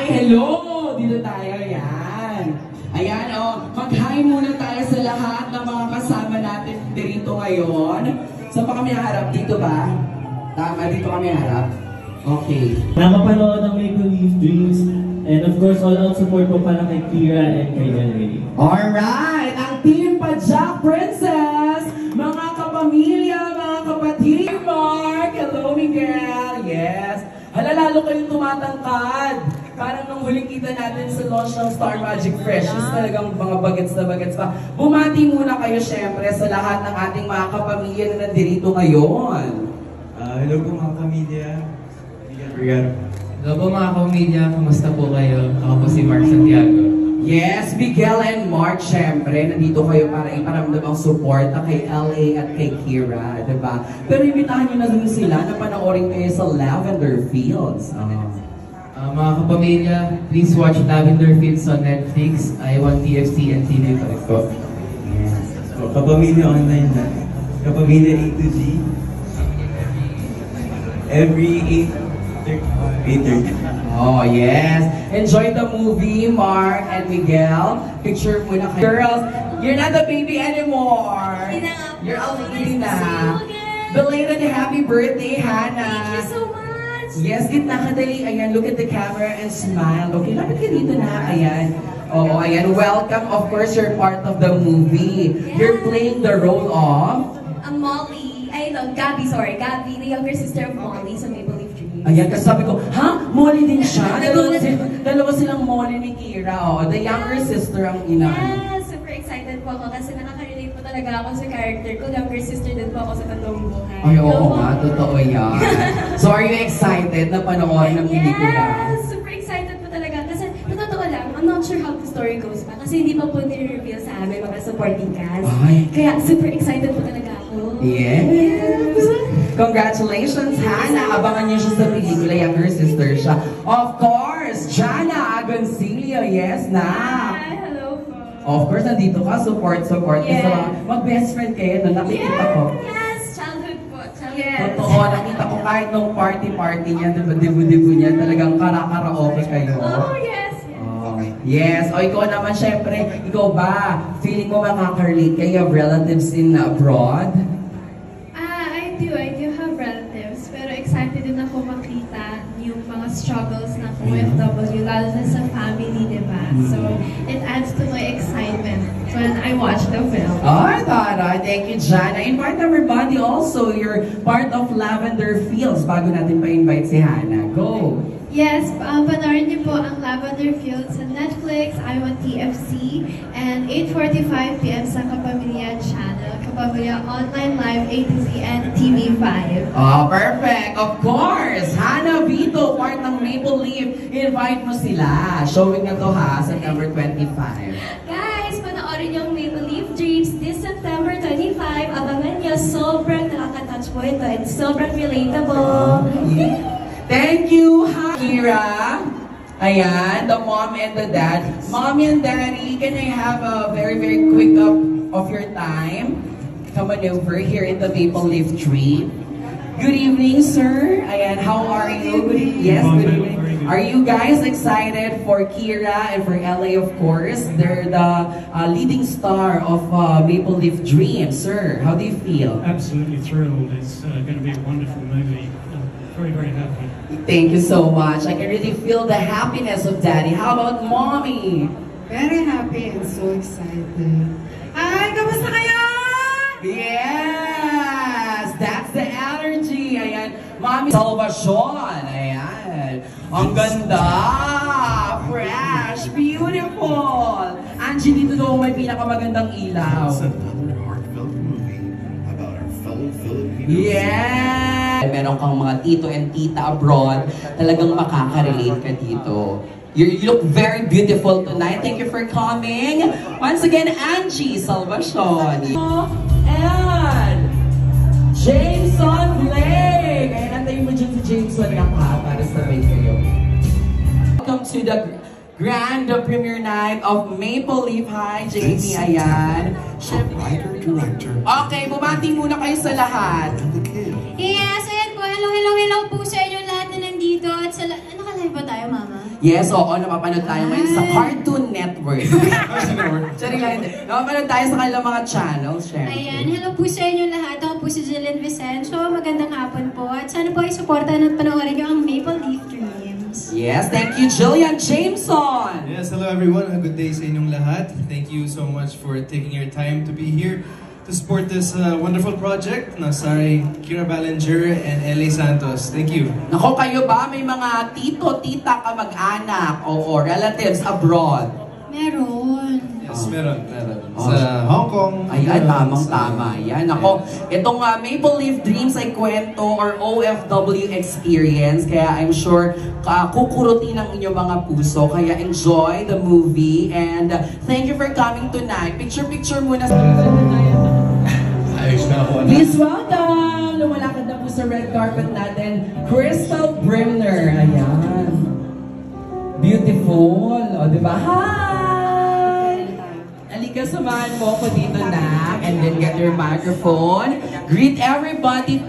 Hi, hello! Dito tayo, yan. Ayan, mag-hi muna tayo sa lahat ng mga kasama natin dito ngayon. Saan pa kami harap? Dito ba? Tama, dito kami harap. Okay. Nakapanood ng Maple Leaf Dreams. And of course, all-out support po pala kay Kira and kay LA. Alright! Ang Team Pajak Princess! Mga kapamilya, mga kapatid! Hi, Mark! Hello, Miguel! Yes! Hala, lalo kayong tumatangkad! Parang nung huling kita natin sa launch ng Star Magic Freshies, talagang mga bagets na bagets pa. Bumati muna kayo syempre sa lahat ng ating mga kapamilya na nandito ngayon. Hello po mga pamilya. Miguel. Hello po mga kapamilya, kamusta po kayo? Ako po si Mark Santiago. Yes, Miguel and Mark, syempre, nandito kayo para iparamdam ang support kay LA at kay Kira, diba? Pero imitahan nyo na din sila na panoorin kayo sa Lavender Fields. Mga kapamilya, please watch Lavender Fields on Netflix, I1 TFC and TV5 po. Yes. So, kapamilya online na. Kapamilya A to G. Every 8:30. Oh, yes. Enjoy the movie, Mark and Miguel. Picture muna kayo. Girls, you're not a baby anymore. You're a lady na. Belated happy birthday, Hannah. Thank you so much. Yes, gitna ka dali. Ayan, look at the camera and smile. Okay, lapit ka dito na. Ayan. Oo, ayan. Welcome. Of course, you're part of the movie. Yeah. You're playing the role of... Molly. Gabby, sorry. Gabby, the younger sister of Molly sa Maple Leaf Dreams. Ayan, kasi sabi ko, ha? Molly din siya? Dalawa silang Molly ni Kira. Oh, the younger sister ang ina. Yes, super excited po ako kasi nakaka-relate po talaga ako sa character ko. Younger sister din po ako sa totoong buhay. Ay, oo nga. Totoo yan. So, are you excited na panoorin ng pelikula? Yes, super excited po talaga. Kasi, totoo lang, I'm not sure how the story goes pa. Kasi hindi pa po nire-reveal sa amin mga supporting cast. Ay. Kaya, super excited po talaga ako. Yes! Congratulations, Hannah! Abangan niyo siya sa pelikula, younger sister siya. Of course, Jana Agoncillo, yes na! Hi, hello po. Of course, nandito ka, support. Yeah. So, mag-best friend kayo, no? Nakikita ko. Yes, childhood po. Yes. Totoo, nakita ko kahit nung party niya, diba, niya, talagang kara-karaoke kayo. Oh, yes. Yes, o ikaw naman syempre, ikaw ba, feeling mo makaka-relate kayo, you have relatives in abroad? I do have relatives, pero excited din ako makita yung mga struggles ng OFW, lalo na sa family, diba? So, it adds to my excitement when I watch the film. Ay, Tara, thank you, Jana. Invite everybody also, you're part of Lavender Fields, bago natin pa-invite si Hannah. Go! Yes, panoorin niyo po ang Lavender Fields sa Netflix, I1 TFC, and 8:45 PM sa Kapamilya Channel, Kapamilya Online Live, A to Z, and TV5. Oh, perfect! Of course! Hannah Vito, part ng Maple Leaf. Invite mo sila. Showing na to ha, September 25. Guys, panoorin yung Maple Leaf Dreams this September 25. Abangan niyo, sobrang nakaka-touch po ito and sobrang relatable. Thank you, Kira. Ayan, the mom and the dad. Mommy and daddy, can I have a very, very quick up of your time? Come on over here in the Maple Leaf Tree. Good evening, sir. Ayan, how are you? Good evening. Yes, good evening. Are you guys excited for Kira and for LA, of course? They're the leading star of Maple Leaf Dreams. Sir, how do you feel? Absolutely thrilled. It's going to be a wonderful movie. Very, very happy. Thank you so much. I can really feel the happiness of Daddy. How about Mommy? Very happy and so excited. Hi, kamusta kayo? Yes! That's the energy. Ayan. Mommy Salvacion. Ayan. Ang ganda. Fresh. Beautiful. Angie, dito daw may pinakamagandang ilaw. It's another heartfelt movie about our fellow Filipinos. Yeah! Meron kang mga tito and tita abroad, talagang makaka-relate ka dito. You look very beautiful tonight. Thank you for coming. Once again, Angie Salvacion. And Jameson Blake. Ay, antayin mo dyan si Jameson na pa para sabay kayo. Welcome to the grand premiere night of Maple Leaf. Hi, JP. Ayan. Okay, bumati muna kayo sa lahat. Yes, ayan po. Hello po sa inyo lahat na nandito. At sa, ano ka Napapanood ba tayo, Mama? Yes, oo, napapanood tayo ngayon sa Cartoon Network. Sorry lang, hindi. Napapanood tayo sa kanilang mga channels, syempre. Ayan, hello po sa inyo lahat. Ako po si Jillian Vicencio. Magandang hapon po. At sana po ay supportan at panoorin niyo ang Maple Leaf Dreams. Yes, thank you, Jillian Jameson! Yes, hello everyone. A good day sa inyong lahat. Thank you so much for taking your time to be here to support this wonderful project na starring Kira Ballinger and L.A. Santos. Thank you. Nako, kayo ba may mga tito, tita, kamag-anak o relatives abroad? Meron. Yes, meron. Sa Hong Kong. Ayan, tamang-tama. Yan. Ako, itong Maple Leaf Dreams ay kwento or OFW experience. Kaya I'm sure kukurutin ang inyong mga puso. Kaya enjoy the movie. And thank you for coming tonight. Picture-picture muna sa Ayos na ako. Please welcome! Lumalakad na po sa red carpet natin, Crystal Brimner. Ayan. Beautiful. O, diba? Hi! Halika, samahan mo ako dito na. And then get your microphone. Greet everybody.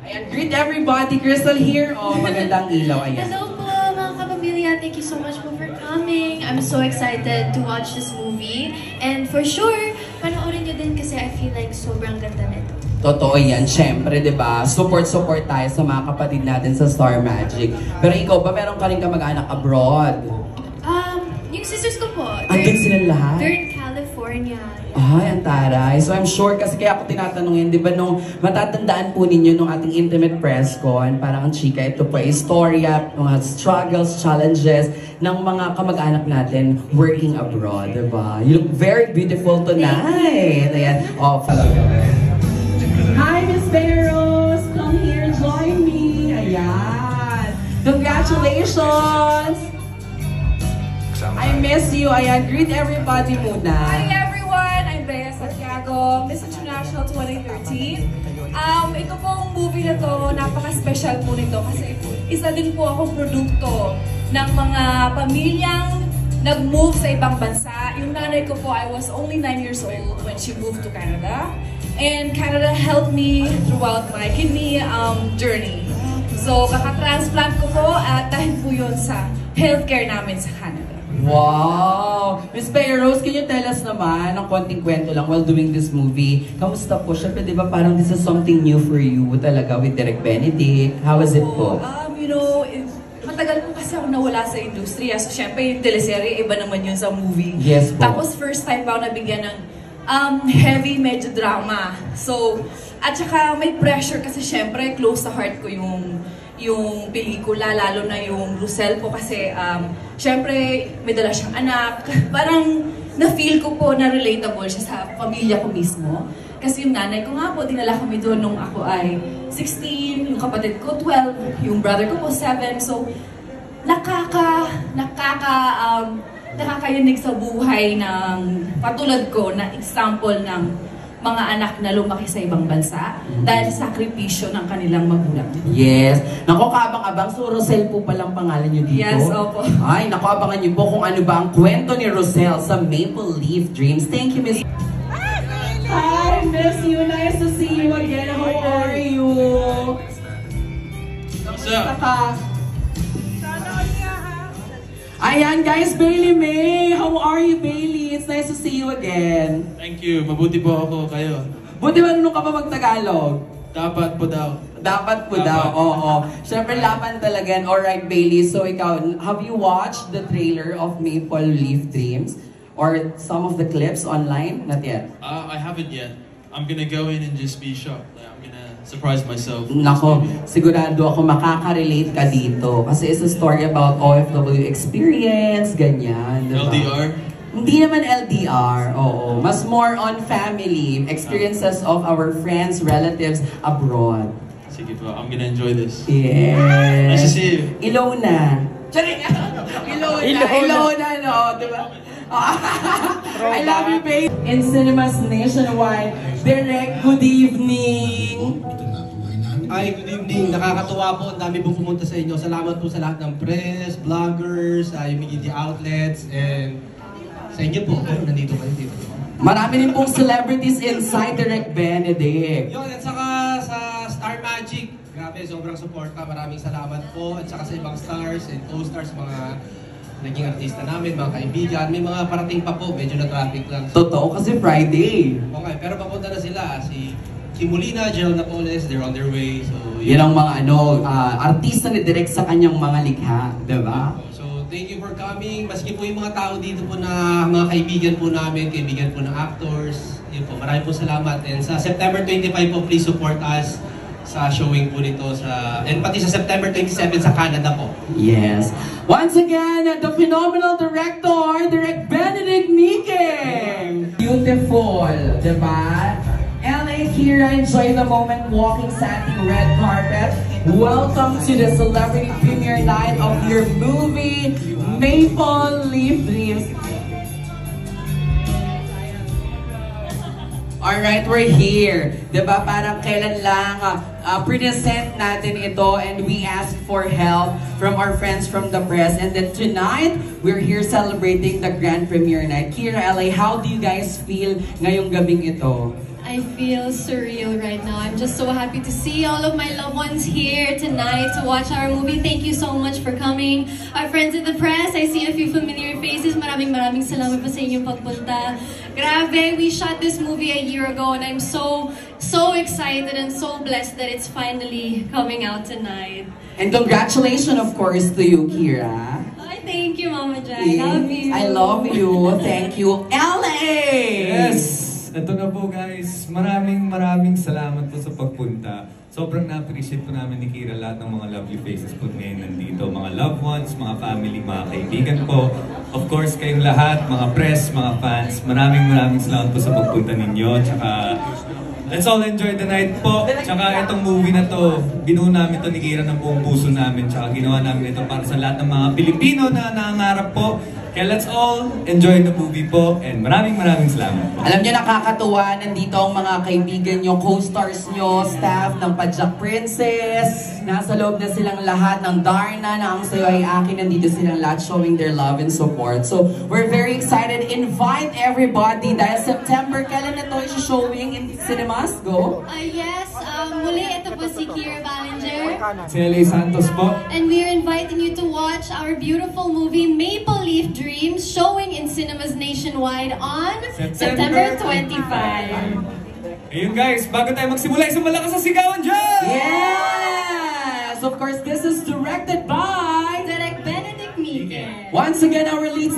Ayan, greet everybody. Crystal here. O, magandang ilaw. Ayan. Hello po, mga kapamilya. Thank you so much po for coming. I'm so excited to watch this movie. And for sure, panoorin nyo din kasi I feel like sobrang ganda nito. Totoo yan, syempre, di ba? Support tayo sa mga kapatid natin sa Star Magic. Pero ikaw ba, meron ka rin kamag-anak abroad? Yung sisters ko po. Andun sila lahat? They're in California. Ay, ang taray. So I'm sure, kasi kaya ako tinatanong yun, di ba, nung matatandaan po ninyo nung ating intimate press con, parang ang chika, ito po ay istorya, mga struggles, challenges ng mga kamag-anak natin working abroad, di ba? You look very beautiful tonight. Ayan. Oh, hi, Miss Barros! Come here, join me! Ayan! Congratulations! I miss you. Ayan, greet everybody muna. Hi everyone! I'm Bea Santiago, Miss International 2013. Ito pong movie na to, napaka-special po nito kasi isa din po akong produkto ng mga pamilyang nag-move sa ibang bansa. Yung nanay ko po, I was only 9 years old when she moved to Canada. And Canada helped me throughout my kidney journey. So, kaka-transplant ko po at dahil po yun sa healthcare namin sa Canada. Wow! Miss Bea Rose, can you tell us naman ng konting kwento lang while doing this movie? Kamusta po? Siyempre, di ba parang this is something new for you talaga with Direk Benedict. How was it po? You know, matagal po kasi ako nawala sa industriya. So, syempre, yung teleserye, iba naman yun sa movie. Yes po. Tapos, first time pa ako nabigyan ng heavy, medyo drama. So, at saka may pressure kasi syempre, close sa heart ko yung pelikula, lalo na yung Lucel po kasi syempre may dala siyang anak. Parang na-feel ko po na relatable siya sa pamilya ko mismo. Kasi yung nanay ko nga po, dinala kami doon nung ako ay 16, yung kapatid ko 12, yung brother ko po 7. So, nakakayanig sa buhay ng patulad ko na example ng mga anak na lumaki sa ibang bansa dahil sa sakripisyo ng kanilang magulang. Yes. Naku, kaabang-abang. So, Rosel po palang pangalan niyo dito? Yes, opo. Ay, naku, abangan niyo po kung ano ba ang kwento ni Rosel sa Maple Leaf Dreams. Thank you, Miss. Hi, miss you. Nice to see you again. How are you? Kamusta? Ayan guys, Bailey May! How are you, Bailey? It's nice to see you again. Thank you. Mabuti po ako kayo. Buti marunong ka pa mag-Tagalog? Dapat po daw. Dapat po daw, oo. Siyempre, laban talaga. Alright, Bailey. So ikaw, have you watched the trailer of Maple Leaf Dreams? Or some of the clips online? Not yet. I haven't yet. I'm gonna go in and just be shocked. I'm gonna surprise myself. Nako, sigurado ako makaka-relate ka dito. Kasi it's a story about OFW experience, ganyan. Diba? LDR? Hindi naman LDR, oo. Mas more on family, experiences of our friends, relatives abroad. Sige po, I'm gonna enjoy this. Yes. Nice to see you. Ilona. Charing! Ilona, no? Diba? I love you, babe. In cinemas nationwide, Direk, good evening. Ay, good evening. Nakakatuwa po. Ang dami pong pumunta sa inyo. Salamat po sa lahat ng press, vloggers, yung media outlets, and sa inyo po. Nandito kayo dito. Marami rin pong celebrities inside Direk Benedict. Yun, at saka sa Star Magic. Grabe, natin. Sobrang suporta. Maraming salamat po. At saka sa ibang stars and co-stars, mga naging artista namin, mga kaibigan. May mga parating pa po. Medyo na-traffic lang. Totoo kasi Friday. Okay, pero papunta na sila. Si Kim Molina, Gerald Napoles, they're on their way. So, Yan ang mga artista ni direct sa kanyang mga likha, diba? So, thank you for coming. Maski po yung mga tao dito po na mga kaibigan po namin, kaibigan po ng actors. Yun po, maraming po salamat. And sa September 25 po, please support us sa showing po nito and pati sa September 27 sa Canada po. Yes. Once again, the phenomenal director, Direct Benedict Niking. Beautiful, diba? LA Kira, enjoy the moment walking sa ating red carpet. Welcome to the celebrity premiere night of your movie, Maple Leaf Dreams. Alright, we're here. Diba parang kailan lang present natin ito and we ask for help from our friends from the press. And then tonight, we're here celebrating the grand premiere night. Kira, LA, how do you guys feel ngayong gabing ito? I feel surreal right now. I'm just so happy to see all of my loved ones here tonight to watch our movie. Thank you so much for coming. Our friends in the press, I see a few familiar faces. Maraming salamat po sa inyong pagpunta. Grabe, we shot this movie a year ago and I'm so excited and so blessed that it's finally coming out tonight. And congratulations, of course, to you, Kira. Thank you, Mama Jai. I love you. I love you. Thank you. LA! Yes! Ito na po guys, maraming salamat po sa pagpunta. Sobrang na-appreciate po namin ni Kira lahat ng mga lovely faces po ngayon nandito. Mga loved ones, mga family, mga kaibigan po. Of course, kayong lahat, mga press, mga fans. Maraming salamat po sa pagpunta ninyo. Tsaka, let's all enjoy the night po. Tsaka itong movie na to, binuo namin to ni Kira ng buong puso namin. Tsaka ginawa namin ito para sa lahat ng mga Pilipino na nangangarap po. Kaya let's all enjoy the movie po and maraming salamat po. Alam niyo, nakakatuwa, nandito ang mga kaibigan niyo, co-stars niyo, staff ng Padjak Princess. Nasa loob na silang lahat ng Darna, na ang sayo ay akin. Nandito silang lahat showing their love and support. So, we're very excited. Invite everybody dahil September, kailan na ito showing in cinemas? Go! Yes, muli ito po si Kira Ballinger. Si LA Santos po. And we're inviting you to watch our beautiful movie, Maple Leaf Dreams, showing in cinemas nationwide on September 25. Ayun guys, bago tayo magsimula, isang malakas na sigawan dyan! Yes! Of course, this is directed by Direct Benedict Niking. Once again, our lead